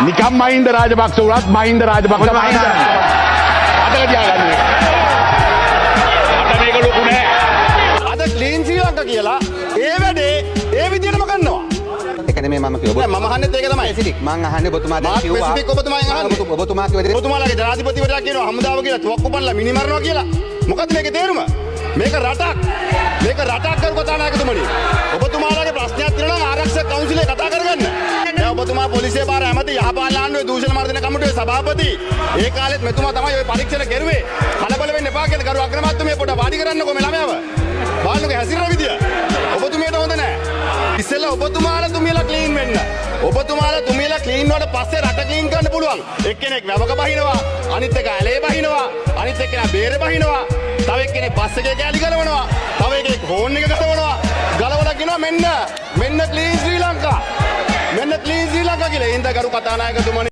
නිකම් මහින්ද රාජපක්ෂ උනත් මහින්ද රාජපක්ෂ මහින්ද අතක තියාගන්න. අත මේක ලොකු නෑ. අද ක්ලීන් ශ්‍රී ලංකා කියලා ඒ වැඩේ ඒ විදිහටම කරනවා. ඒක නෙමෙයි මම කිව්වා. මම අහන්නෙත් ඒක තමයි. ස්පෙસિෆික් මං අහන්නේ ඔබතුමා දැන් කිව්වා. ස්පෙસિෆික් ඔබතුමා අහන්නේ. ඔබතුමා කිව්වා ඔබතුමාලගේ ජනාධිපතිවරයා කියනවා හමුදාව කියලා තුවක්කු පන්ලා මිනිමරනවා කියලා. මොකද්ද මේකේ තේරුම? මේක රටක්. මේක රටක් කරු කතානායකතුමනි. ඔබතුමාලගේ ප්‍රශ්නයක් තියෙනවා නම් ආරක්ෂක කවුන්සිලේ කතා කරගන්න. දැන් ඔබතුමා පොලිසිය බාර ඇමති යහපාලන ආණ්ඩුවේ දූෂණ මර්දන කමිටුවේ සභාපති. ඒ කාලෙත් මෙතුමා තමයි ওই පරීක්ෂණ කෙරුවේ. කලබල වෙන්න එපා කියලා කරු අග්‍රාමාත්‍යතුමිය පොඩ වාඩි කරන්නකෝ මේ ළමයාව. බලන්නකෝ හැසිරෙන විදිය. ඔබතුමියට හොඳ නැහැ. ඉස්සෙල්ලා ඔබතුමාලා තුමියලා ක්ලීන් වෙන්න. ඔබතුමාලා තුමියලා ක්ලීන් වුණාට පස්සේ රට ක්ලීන් කරන්න පුළුවන්. එක්කෙනෙක් වැවක බහිනවා, අනිත් එක ඇලේ බහිනවා, අනිත් එක්කෙනා බේරේ බහිනවා, තව එක්කෙනෙක් බස් එකේ කෑලි ගලවනවා, තව එකෙක් හෝන් එක ගලවනවා. ගලවලා කියනවා මෙන්න ක්ලීන් ශ්‍රී ලංකා. මෙන්න ක්ලීන් ශ්‍රී ලංකා කියලා. ඒ හින්දා ගරු කතානායකතුමනි